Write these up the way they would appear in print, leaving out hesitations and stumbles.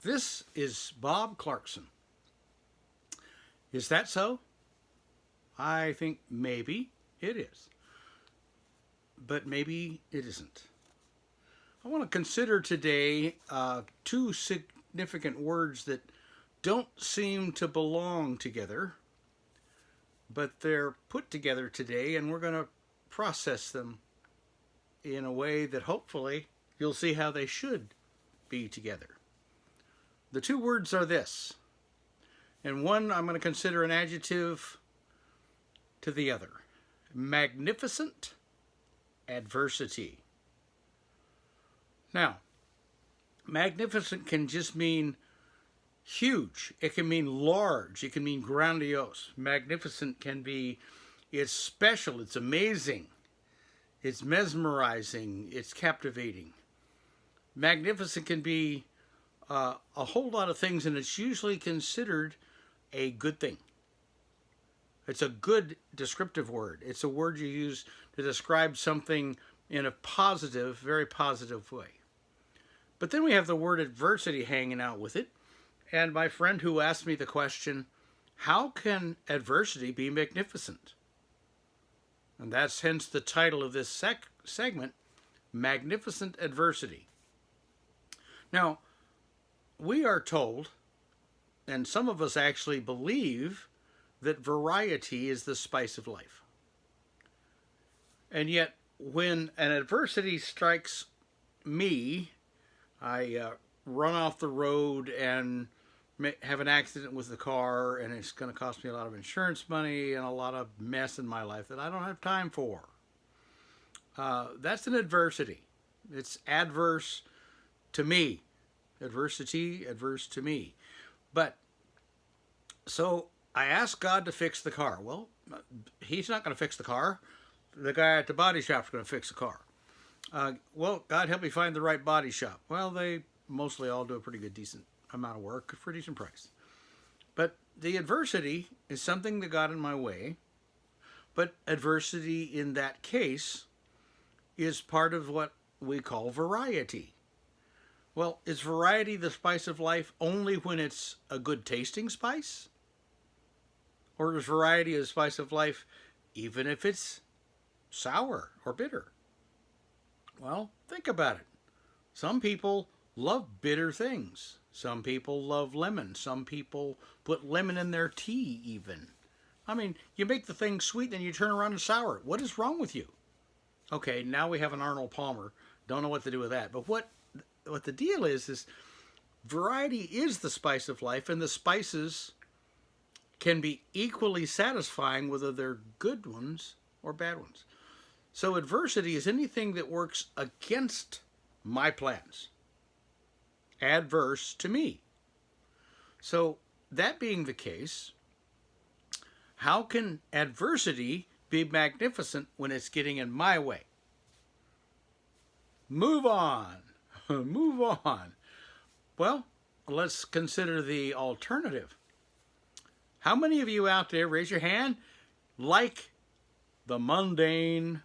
This is Bob Clarkson. Is that so? I think maybe it is, but maybe it isn't. I want to consider today two significant words that don't seem to belong together, but they're put together today, and we're going to process them in a way that hopefully you'll see how they should be together. The two words are this, and one I'm going to consider an adjective to the other. Magnificent adversity. Now, magnificent can just mean huge. It can mean large. It can mean grandiose. Magnificent can be, it's special, it's amazing, it's mesmerizing, it's captivating. Magnificent can be a whole lot of things, and it's usually considered a good thing. It's a good descriptive word. It's a word you use to describe something in a positive, very positive way. But then we have the word adversity hanging out with it. And my friend who asked me the question, how can adversity be magnificent? And that's hence the title of this segment, Magnificent Adversity. Now, we are told, and some of us actually believe, that variety is the spice of life. And yet, when an adversity strikes me, I run off the road and have an accident with the car, and it's going to cost me a lot of insurance money and a lot of mess in my life that I don't have time for. That's an adversity. It's adverse to me. Adversity, adverse to me. But, so I asked God to fix the car. Well, he's not going to fix the car. The guy at the body shop is going to fix the car. Well, God help me find the right body shop. Well, they mostly all do a pretty good, decent amount of work for a decent price. But the adversity is something that got in my way. But adversity in that case is part of what we call variety. Well, is variety the spice of life only when it's a good tasting spice? Or is variety the spice of life even if it's sour or bitter? Well, think about it. Some people love bitter things. Some people love lemon. Some people put lemon in their tea even. I mean, you make the thing sweet and you turn around and sour it. What is wrong with you? Okay, now we have an Arnold Palmer. Don't know what to do with that. But what the deal is variety is the spice of life, and the spices can be equally satisfying whether they're good ones or bad ones. So adversity is anything that works against my plans. Adverse to me. So that being the case, how can adversity be magnificent when it's getting in my way? Move on. Move on. Well, let's consider the alternative. How many of you out there, raise your hand, like the mundane,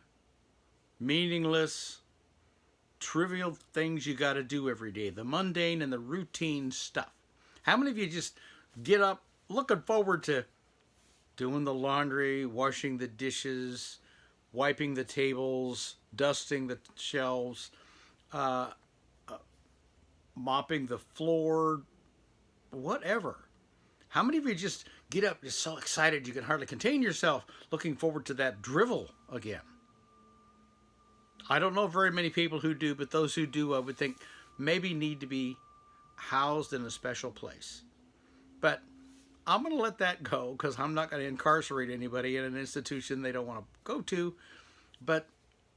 meaningless, trivial things you got to do every day, the mundane and the routine stuff? How many of you just get up looking forward to doing the laundry, washing the dishes, wiping the tables, dusting the shelves, mopping the floor, whatever? How many of you just get up just so excited you can hardly contain yourself, looking forward to that drivel again? I don't know very many people who do, but those who do, I would think, maybe need to be housed in a special place. But I'm going to let that go because I'm not going to incarcerate anybody in an institution they don't want to go to. But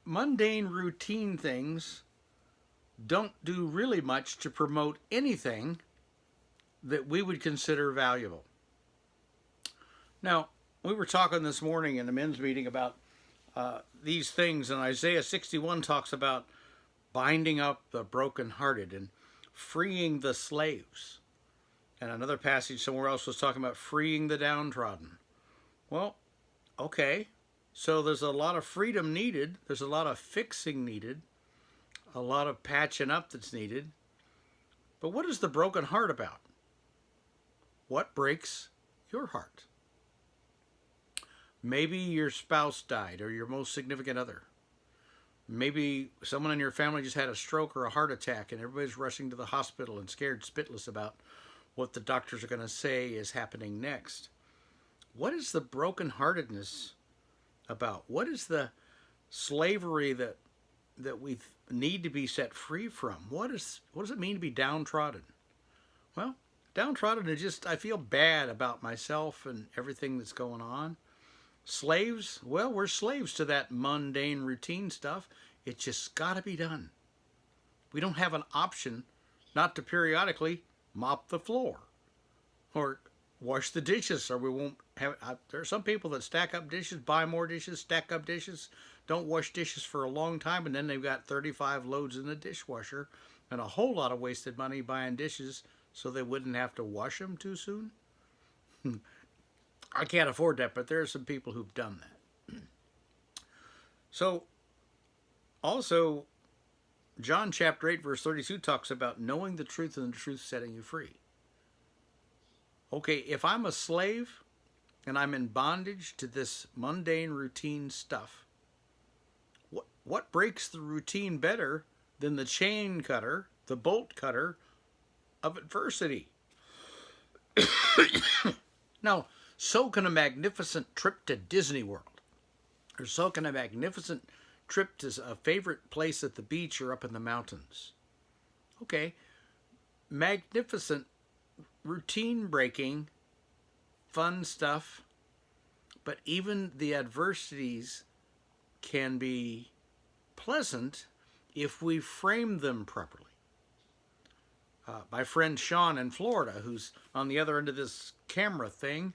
mundane, routine things don't do really much to promote anything that we would consider valuable. Now, we were talking this morning in the men's meeting about these things, and Isaiah 61 talks about binding up the brokenhearted and freeing the slaves. And another passage somewhere else was talking about freeing the downtrodden. Well, okay, so there's a lot of freedom needed. There's a lot of fixing needed. A lot of patching up that's needed. But what is the broken heart about? What breaks your heart? Maybe your spouse died or your most significant other. Maybe someone in your family just had a stroke or a heart attack and everybody's rushing to the hospital and scared spitless about what the doctors are going to say is happening next. What is the brokenheartedness about? What is the slavery that we need to be set free from? What does it mean to be downtrodden? Well, downtrodden is just, I feel bad about myself and everything that's going on. Slaves, well, we're slaves to that mundane routine stuff. It's just got to be done. We don't have an option not to periodically mop the floor or wash the dishes, or we won't have. There are some people that stack up dishes, buy more dishes, stack up dishes, don't wash dishes for a long time, and then they've got 35 loads in the dishwasher and a whole lot of wasted money buying dishes so they wouldn't have to wash them too soon. I can't afford that, but there are some people who've done that. So, also, John chapter 8, verse 32 talks about knowing the truth and the truth setting you free. Okay, if I'm a slave and I'm in bondage to this mundane routine stuff, what breaks the routine better than the chain cutter, the bolt cutter of adversity? Now, so can a magnificent trip to Disney World, or so can a magnificent trip to a favorite place at the beach or up in the mountains. Okay, magnificent, routine-breaking, fun stuff, but even the adversities can be pleasant if we frame them properly. My friend Sean in Florida, who's on the other end of this camera thing,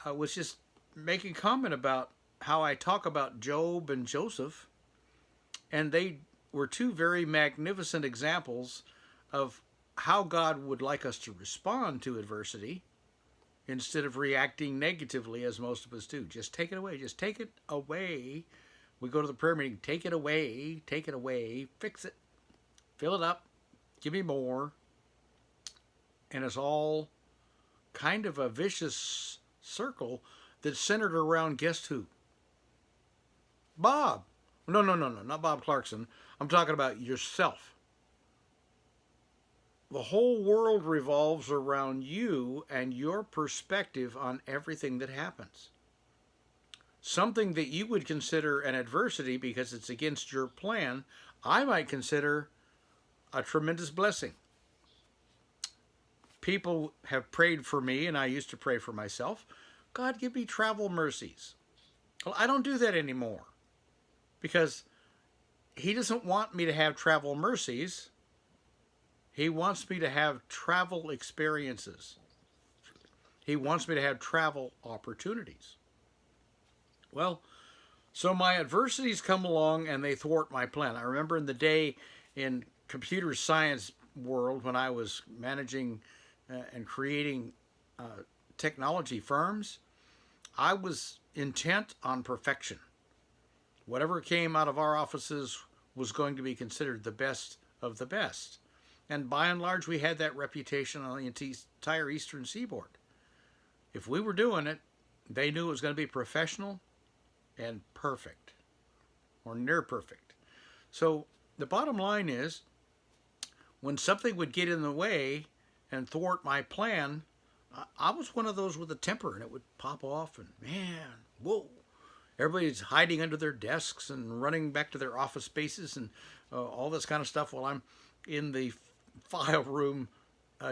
was just making a comment about how I talk about Job and Joseph, and they were two very magnificent examples of how God would like us to respond to adversity instead of reacting negatively as most of us do. Just take it away. Just take it away. We go to the prayer meeting. Take it away. Take it away. Fix it. Fill it up. Give me more. And it's all kind of a vicious circle that's centered around, guess who? Bob. No, not Bob Clarkson. I'm talking about yourself. The whole world revolves around you and your perspective on everything that happens. Something that you would consider an adversity because it's against your plan, I might consider a tremendous blessing. People have prayed for me, and I used to pray for myself. God, give me travel mercies. Well, I don't do that anymore because He doesn't want me to have travel mercies. He wants me to have travel experiences. He wants me to have travel opportunities. Well, so my adversities come along and they thwart my plan. I remember in the day in computer science world when I was managing and creating technology firms, I was intent on perfection. Whatever came out of our offices was going to be considered the best of the best. And by and large, we had that reputation on the entire Eastern Seaboard. If we were doing it, they knew it was going to be professional and perfect, or near perfect. So the bottom line is, when something would get in the way and thwart my plan, I was one of those with a temper, and it would pop off, and man, whoa. Everybody's hiding under their desks and running back to their office spaces and all this kind of stuff while I'm in the file room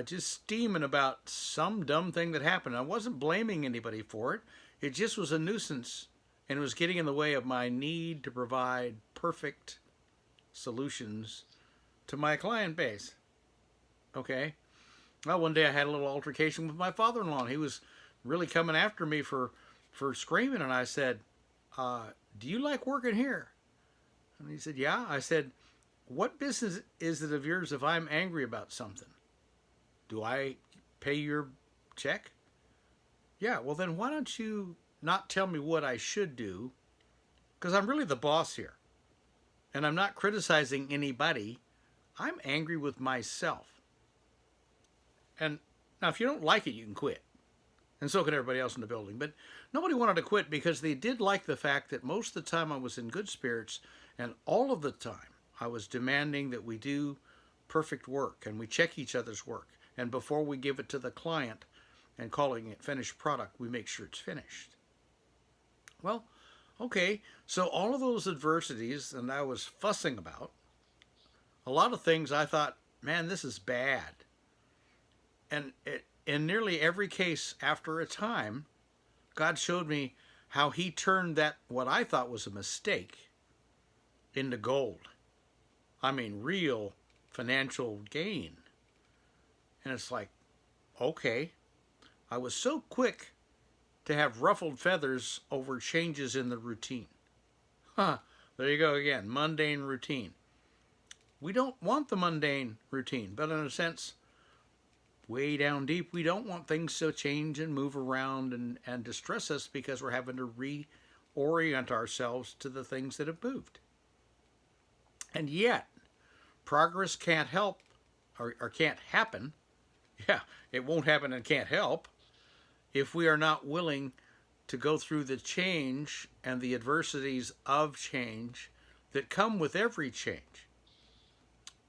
just steaming about some dumb thing that happened. I wasn't blaming anybody for it. It just was a nuisance, and it was getting in the way of my need to provide perfect solutions to my client base. Okay? Well, one day I had a little altercation with my father-in-law. He was really coming after me for screaming, and I said, do you like working here? And he said, yeah. I said, what business is it of yours if I'm angry about something? Do I pay your check? Yeah, well then why don't you not tell me what I should do? Because I'm really the boss here. And I'm not criticizing anybody. I'm angry with myself. And now, if you don't like it, you can quit. And so can everybody else in the building. But nobody wanted to quit because they did like the fact that most of the time I was in good spirits, and all of the time I was demanding that we do perfect work and we check each other's work. And before we give it to the client and calling it finished product, we make sure it's finished. Well, okay, so all of those adversities that I was fussing about, a lot of things I thought, man, this is bad. And in nearly every case, after a time, God showed me how he turned that, what I thought was a mistake, into gold. I mean, real financial gain. And it's like, okay, I was so quick to have ruffled feathers over changes in the routine. There you go again, mundane routine. We don't want the mundane routine, but in a sense, way down deep, we don't want things to change and move around and distress us because we're having to reorient ourselves to the things that have moved. And yet, progress can't help or can't happen. Yeah, it won't happen and can't help if we are not willing to go through the change and the adversities of change that come with every change.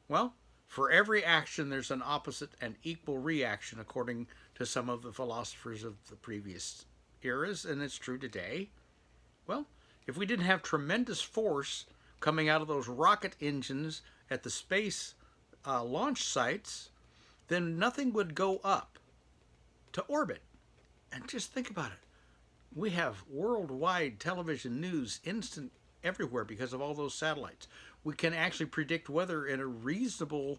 Well, for every action, there's an opposite and equal reaction, according to some of the philosophers of the previous eras, and it's true today. Well, if we didn't have tremendous force coming out of those rocket engines at the space launch sites, then nothing would go up to orbit. And just think about it. We have worldwide television news instant everywhere because of all those satellites. We can actually predict weather in a reasonable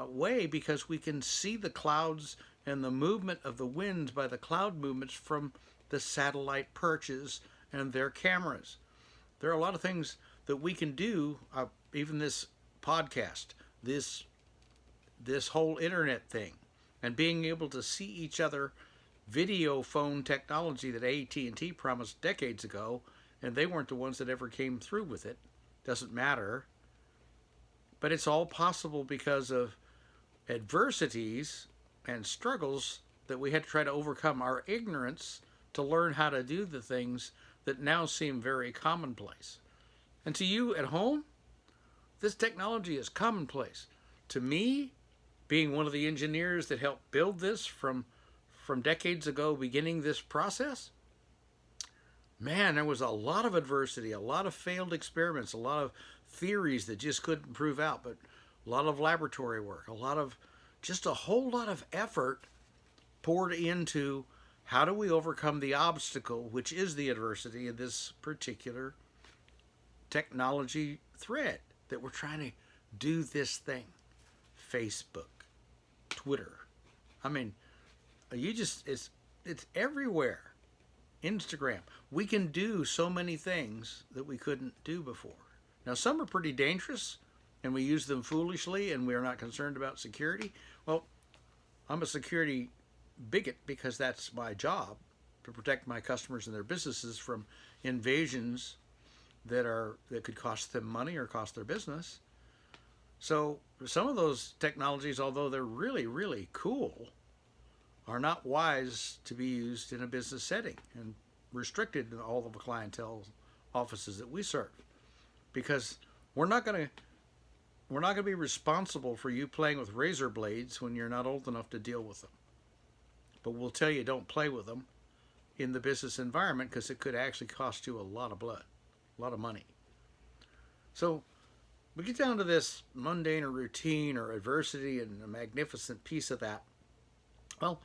way because we can see the clouds and the movement of the winds by the cloud movements from the satellite perches and their cameras. There are a lot of things that we can do, even this podcast, this whole internet thing, and being able to see each other, video phone technology that AT&T promised decades ago, and they weren't the ones that ever came through with it. Doesn't matter. But it's all possible because of adversities and struggles that we had to try to overcome our ignorance to learn how to do the things that now seem very commonplace. And to you at home, this technology is commonplace. To me, being one of the engineers that helped build this from decades ago, beginning this process, man, there was a lot of adversity, a lot of failed experiments, a lot of theories that just couldn't prove out, but a lot of laboratory work, just a whole lot of effort poured into how do we overcome the obstacle, which is the adversity in this particular technology thread that we're trying to do this thing. Facebook, Twitter. I mean, it's everywhere. Instagram. We can do so many things that we couldn't do before. Now, some are pretty dangerous, and we use them foolishly, and we are not concerned about security. Well, I'm a security bigot because that's my job, to protect my customers and their businesses from invasions that could cost them money or cost their business. So some of those technologies, although they're really, really cool, are not wise to be used in a business setting and restricted in all of the clientele offices that we serve, because we're not going to be responsible for you playing with razor blades when you're not old enough to deal with them. But we'll tell you don't play with them in the business environment because it could actually cost you a lot of blood, a lot of money. So we get down to this mundane or routine or adversity and a magnificent piece of that. Well,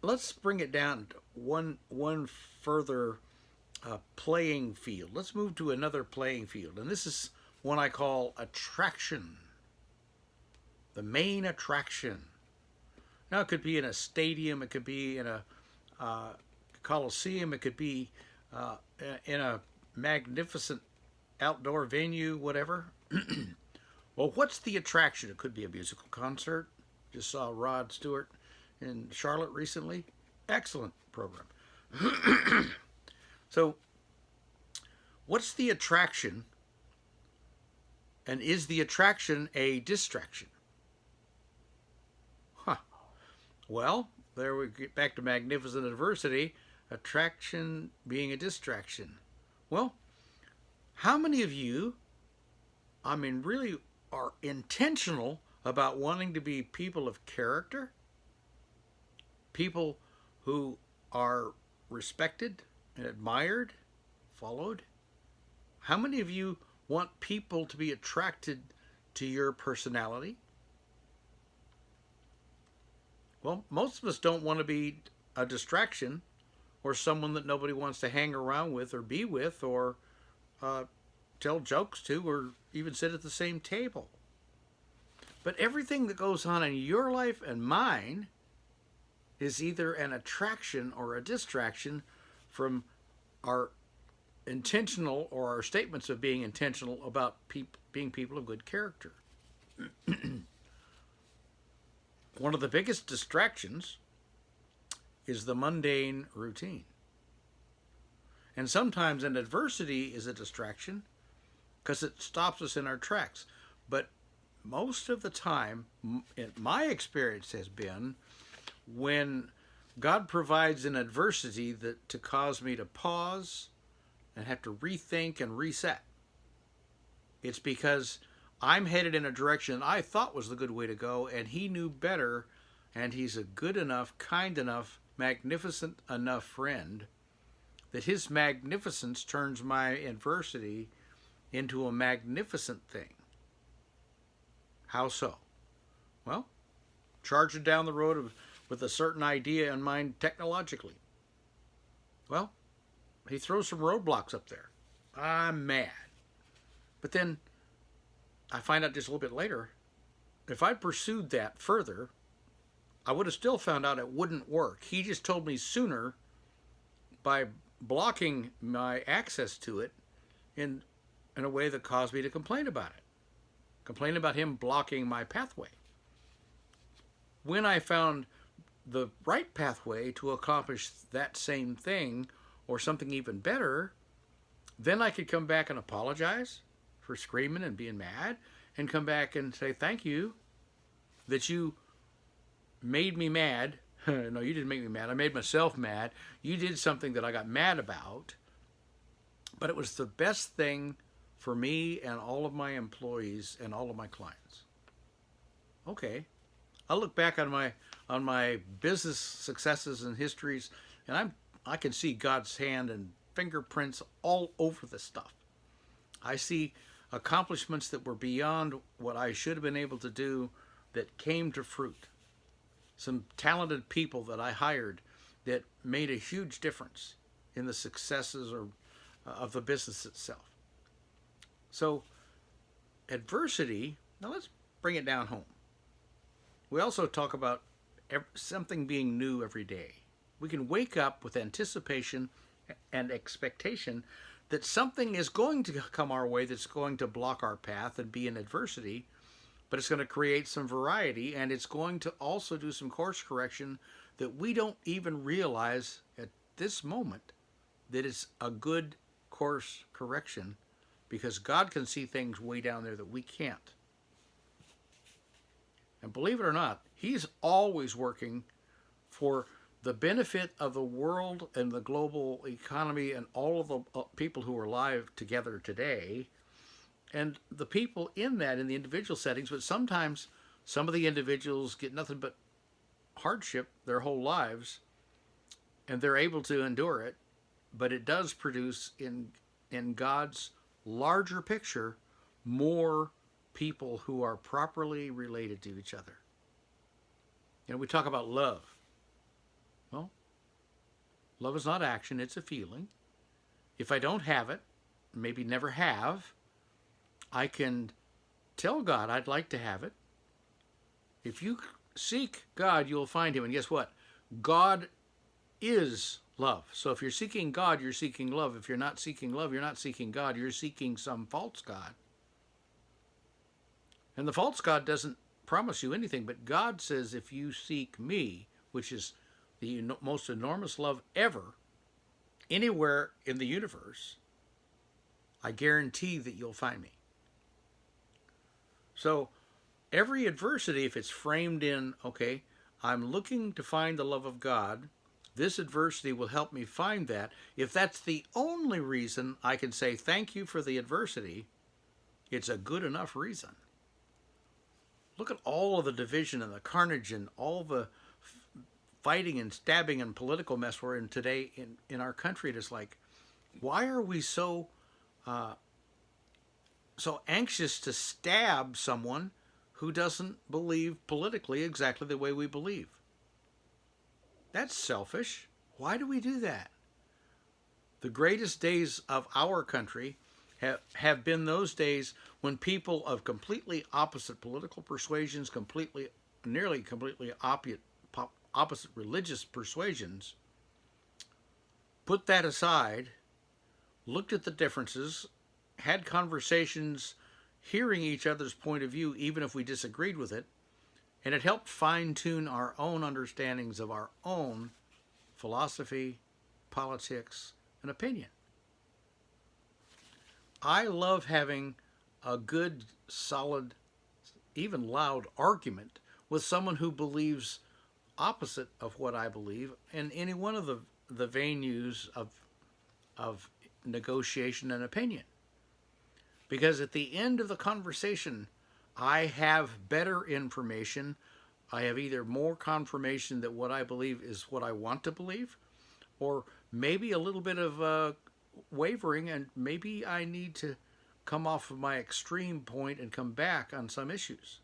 let's bring it down to one further playing field. Let's move to another playing field. And this is one I call attraction. The main attraction. Now, it could be in a stadium. It could be in a coliseum. It could be in a magnificent outdoor venue, whatever. Well, what's the attraction? It could be a musical concert. Just saw Rod Stewart in Charlotte recently. Excellent program. So, what's the attraction? And is the attraction a distraction? Well, there we get back to magnificent adversity, attraction being a distraction. Well, how many of you, really are intentional about wanting to be people of character, people who are respected and admired, followed? How many of you want people to be attracted to your personality? Well, most of us don't want to be a distraction or someone that nobody wants to hang around with or be with or uh, tell jokes to or even sit at the same table. But everything that goes on in your life and mine is either an attraction or a distraction from our intentional or our statements of being intentional about being people of good character. One of the biggest distractions is the mundane routine. And sometimes an adversity is a distraction because it stops us in our tracks. But most of the time, my experience has been when God provides an adversity that to cause me to pause and have to rethink and reset. It's because I'm headed in a direction I thought was the good way to go, and he knew better, and he's a good enough, kind enough, magnificent enough friend that his magnificence turns my adversity into a magnificent thing. How so? Well, charging down the road with a certain idea in mind technologically. Well, he throws some roadblocks up there. I'm mad. But then I find out just a little bit later, if I pursued that further, I would have still found out it wouldn't work. He just told me sooner by blocking my access to it in a way that caused me to complain about it. Complain about him blocking my pathway. When I found the right pathway to accomplish that same thing or something even better, then I could come back and apologize for screaming and being mad and come back and say, thank you that you made me mad. No, you didn't make me mad. I made myself mad. You did something that I got mad about, but it was the best thing for me and all of my employees and all of my clients. Okay. I look back on my business successes and histories, and I can see God's hand and fingerprints all over the stuff. I see accomplishments that were beyond what I should have been able to do that came to fruit. Some talented people that I hired that made a huge difference in the successes of the business itself. So adversity, now let's bring it down home. We also talk about something being new every day. We can wake up with anticipation and expectation that something is going to come our way that's going to block our path and be an adversity, but it's going to create some variety, and it's going to also do some course correction that we don't even realize at this moment that it's a good course correction, because God can see things way down there that we can't. And believe it or not, he's always working for the benefit of the world and the global economy and all of the people who are alive together today, and the people in that in the individual settings. But sometimes some of the individuals get nothing but hardship their whole lives, and they're able to endure it, but it does produce in God's larger picture more people who are properly related to each other. We talk about love. Well, love is not action, it's a feeling. If I don't have it, maybe never have, I can tell God I'd like to have it. If you seek God, you'll find him. And guess what? God is love. So if you're seeking God, you're seeking love. If you're not seeking love, you're not seeking God. You're seeking some false God. And the false God doesn't promise you anything, but God says if you seek me, which is the most enormous love ever, anywhere in the universe, I guarantee that you'll find me. So every adversity, if it's framed in, okay, I'm looking to find the love of God. This adversity will help me find that. If that's the only reason I can say thank you for the adversity, it's a good enough reason. Look at all of the division and the carnage and all the fighting and stabbing and political mess we're in today in our country. It's like, why are we so anxious to stab someone who doesn't believe politically exactly the way we believe? That's selfish. Why do we do that? The greatest days of our country have been those days when people of completely opposite political persuasions, nearly completely opposite religious persuasions, put that aside, looked at the differences, had conversations, hearing each other's point of view, even if we disagreed with it, and it helped fine-tune our own understandings of our own philosophy, politics, and opinion. I love having a good, solid, even loud argument with someone who believes opposite of what I believe in any one of the venues of negotiation and opinion. Because at the end of the conversation, I have better information. I have either more confirmation that what I believe is what I want to believe, or maybe a little bit of wavering, and maybe I need to come off of my extreme point and come back on some issues.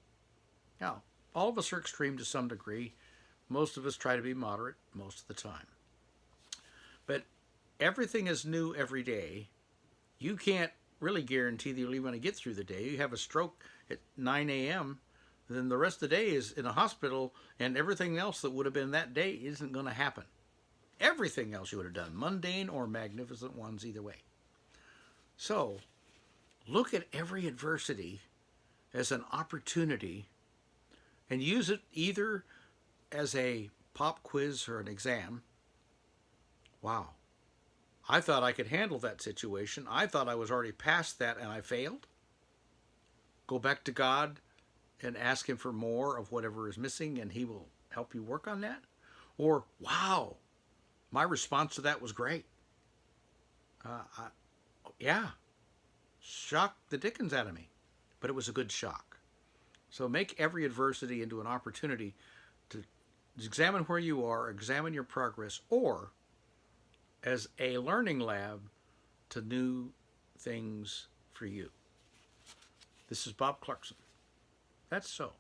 Now, all of us are extreme to some degree. Most of us try to be moderate most of the time. But everything is new every day. You can't really guarantee that you'll even get through the day. You have a stroke at 9 a.m., then the rest of the day is in a hospital, and everything else that would have been that day isn't going to happen. Everything else you would have done, mundane or magnificent ones, either way. So, look at every adversity as an opportunity and use it either as a pop quiz or an exam. Wow. I thought I could handle that situation. I thought I was already past that and I failed. Go back to God and ask Him for more of whatever is missing and He will help you work on that. Or, wow, my response to that was great. Yeah, shocked the dickens out of me, but it was a good shock. So make every adversity into an opportunity to examine where you are, examine your progress, or as a learning lab to new things for you. This is Bob Clarkson. That's so.